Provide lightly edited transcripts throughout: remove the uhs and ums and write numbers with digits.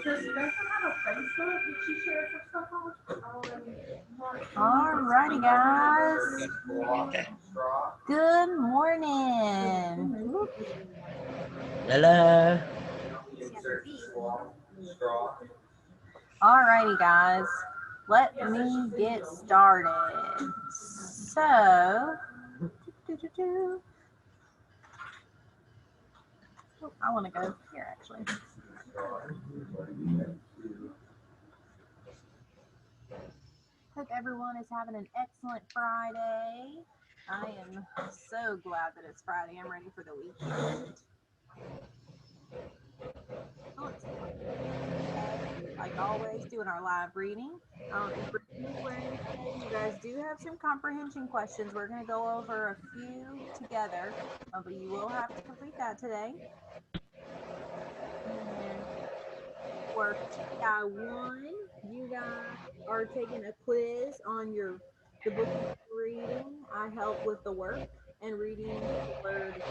Does Becca have a Facebook that she shares her stuff on? Alrighty, guys. Good morning. Hello. Alrighty, guys. Let me get started. So, I want to go here actually. Hope everyone is having an excellent Friday. I am so glad that it's Friday. I'm ready for the weekend. Like always, doing our live reading. You guys do have some comprehension questions. We're going to go over a few together, but you will have to complete that today. For guy 1, you guys are taking a quiz on the book you're reading. I help with the work and reading the word.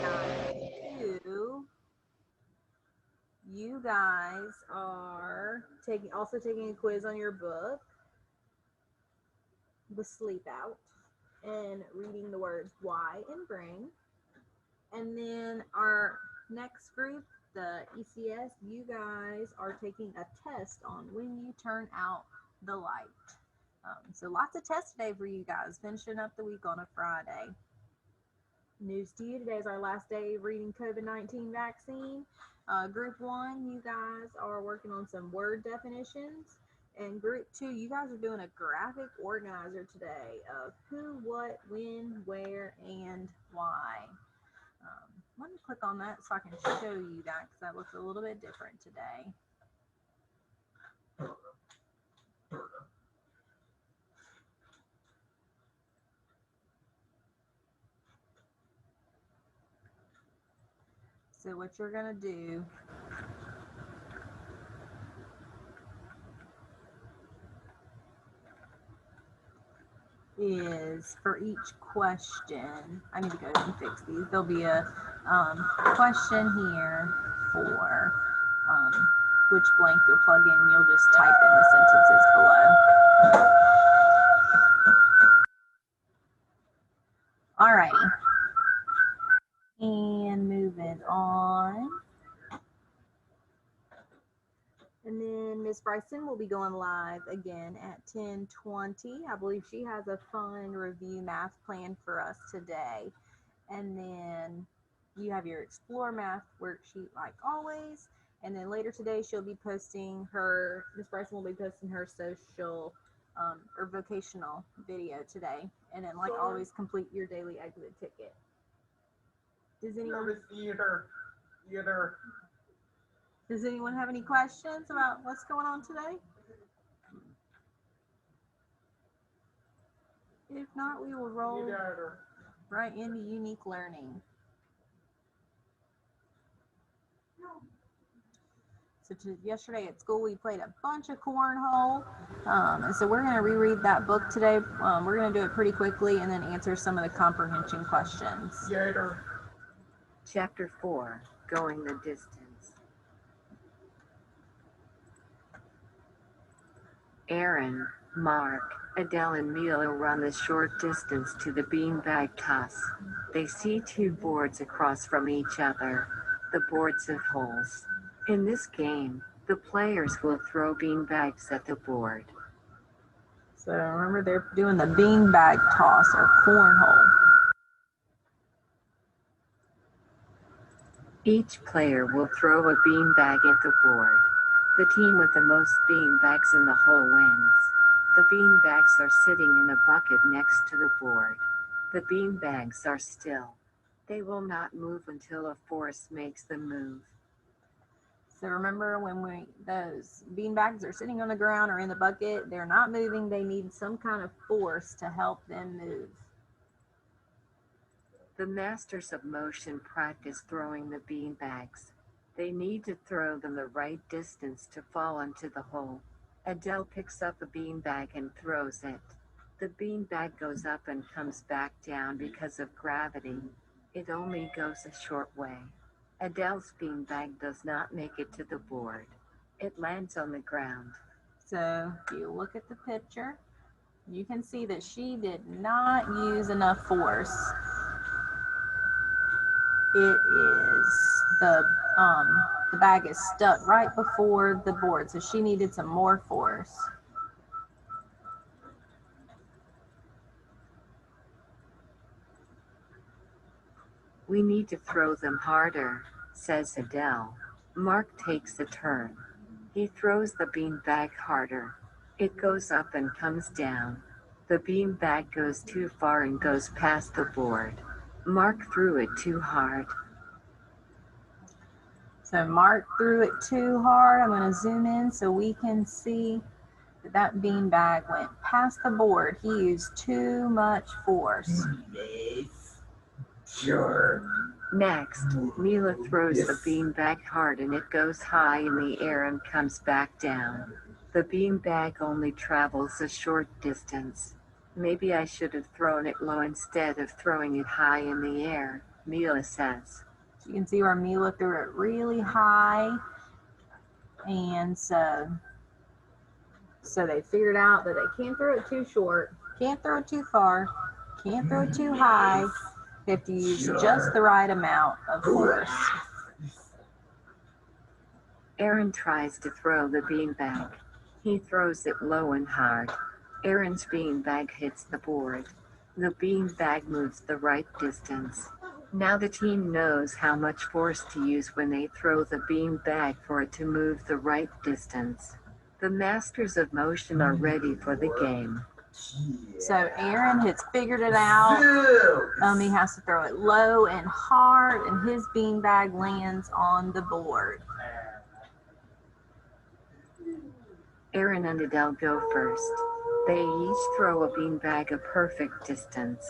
Guy 2, you guys are also taking a quiz on your book, The Sleep Out, and reading the words why and bring. And then our next group, the ECS, you guys are taking a test on when you turn out the light. So lots of tests today for you guys, finishing up the week on a Friday. News to you, today is our last day of reading COVID-19 vaccine. Group 1, you guys are working on some word definitions. And group 2, you guys are doing a graphic organizer today of who, what, when, where, and why. Let me click on that so I can show you that, because that looks a little bit different today. So what you're going to do is, for each question, I need to go and fix these. There'll be a question here for which blank you'll plug in. You'll just type in the sentences below. Alrighty. And moving on. And then Miss Bryson will be going live again at 10:20. I believe she has a fun review math plan for us today. And then you have your Explore Math worksheet like always. And then later today, she'll be posting Miss Bryson will be posting her social or vocational video today. And then like always, complete your daily exit ticket. Does anyone have any questions about what's going on today? If not, we will roll right into unique learning. So yesterday at school, we played a bunch of cornhole. And so we're going to reread that book today. We're going to do it pretty quickly and then answer some of the comprehension questions. Chapter 4, Going the Distance. Aaron, Mark, Adele, and Milo run the short distance to the beanbag toss. They see 2 boards across from each other. The boards have holes. In this game, the players will throw beanbags at the board. So remember, they're doing the beanbag toss or cornhole. Each player will throw a beanbag at the board. The team with the most beanbags in the hole wins. The beanbags are sitting in a bucket next to the board. The beanbags are still. They will not move until a force makes them move. So remember, when those beanbags are sitting on the ground or in the bucket, they're not moving. They need some kind of force to help them move. The masters of motion practice throwing the beanbags. They need to throw them the right distance to fall into the hole. Adele picks up a beanbag and throws it. The beanbag goes up and comes back down because of gravity. It only goes a short way. Adele's beanbag does not make it to the board. It lands on the ground. So if you look at the picture, you can see that she did not use enough force. It is the bag is stuck right before the board, so she needed some more force. We need to throw them harder, says Adele. Mark takes a turn. He throws the beanbag harder. It goes up and comes down. The beanbag goes too far and goes past the board. Mark threw it too hard. So Mark threw it too hard. I'm going to zoom in so we can see that that beanbag went past the board. He used too much force. Sure. Next, Mila throws the beanbag hard and it goes high in the air and comes back down. The beanbag only travels a short distance. Maybe I should have thrown it low instead of throwing it high in the air, Mila says. You can see where Mila threw it really high, and so they figured out that they can't throw it too short, can't throw it too far, can't throw it too high. They have to use just the right amount of force. Aaron tries to throw the beanbag. He throws it low and hard. Aaron's beanbag hits the board. The beanbag moves the right distance. Now the team knows how much force to use when they throw the beanbag for it to move the right distance. The masters of motion are ready for the game. So Aaron has figured it out. He has to throw it low and hard, and his beanbag lands on the board. Aaron and Adele go first. They each throw a beanbag a perfect distance.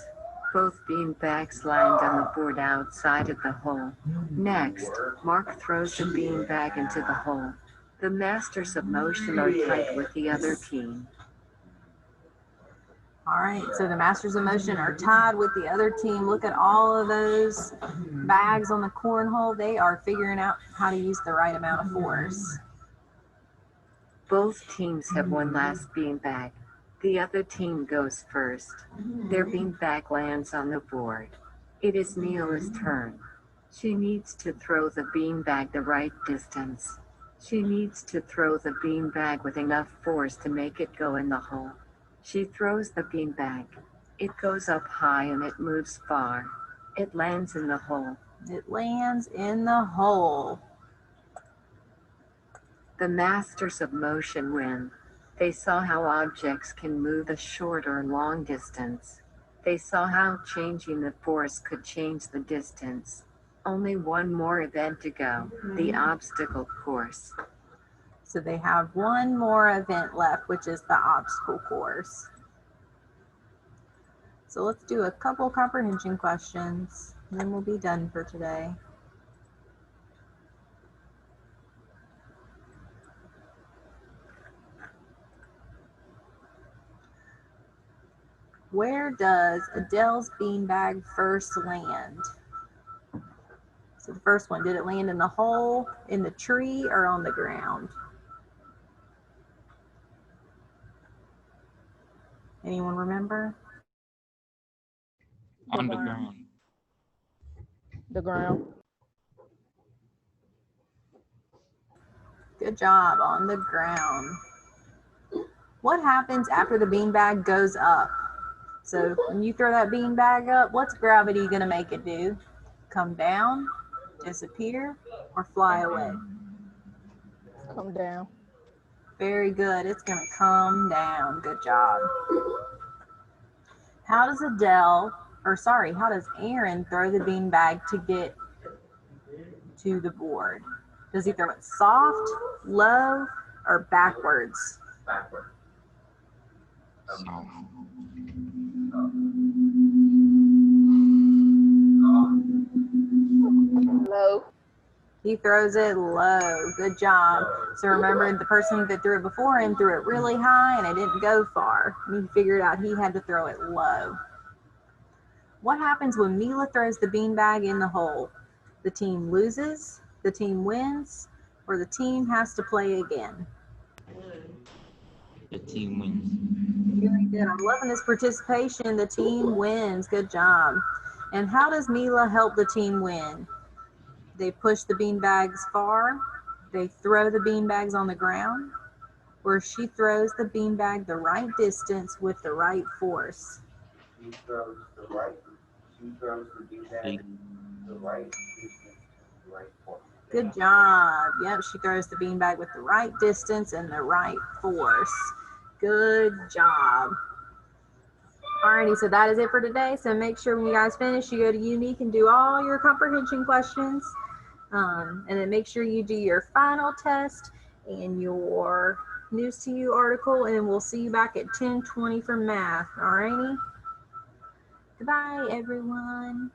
Both beanbags land on the board outside of the hole. Next, Mark throws the beanbag into the hole. The masters of motion are tight with the other team. All right, so the masters of motion are tied with the other team. Look at all of those bags on the cornhole. They are figuring out how to use the right amount of force. Both teams have one last beanbag. The other team goes first. Their beanbag lands on the board. It is Mila's turn. She needs to throw the beanbag the right distance. She needs to throw the beanbag with enough force to make it go in the hole. She throws the beanbag. It goes up high and it moves far. It lands in the hole. It lands in the hole. The masters of motion win. They saw how objects can move a short or long distance. They saw how changing the force could change the distance. Only one more event to go, the obstacle course. So they have one more event left, which is the obstacle course. So let's do a couple comprehension questions, and then we'll be done for today. Where does Adele's beanbag first land? So the first one, did it land in the hole, in the tree, or on the ground? Anyone remember? On the ground. The ground. Good job, on the ground. What happens after the beanbag goes up? So when you throw that beanbag up, what's gravity going to make it do? Come down, disappear, or fly away? Come down. Very good. It's going to come down. Good job. How does how does Aaron throw the beanbag to get to the board? Does he throw it soft, low, or backwards? Soft. Low. He throws it low. Good job. So remember, the person that threw it before him threw it really high and it didn't go far. And he figured out he had to throw it low. What happens when Mila throws the beanbag in the hole? The team loses, the team wins, or the team has to play again? The team wins. Very good. I'm loving this participation. The team wins. Good job. And how does Mila help the team win? They push the beanbags far, they throw the beanbags on the ground, or she throws the beanbag the right distance with the right force. She throws the beanbag the right distance, the right force. Good job. Yep, she throws the beanbag with the right distance and the right force. Good job. Alrighty, so that is it for today. So make sure when you guys finish, you go to Unique and do all your comprehension questions. And then make sure you do your final test and your News to You article, and we'll see you back at 10:20 for math. Alrighty? Goodbye, everyone.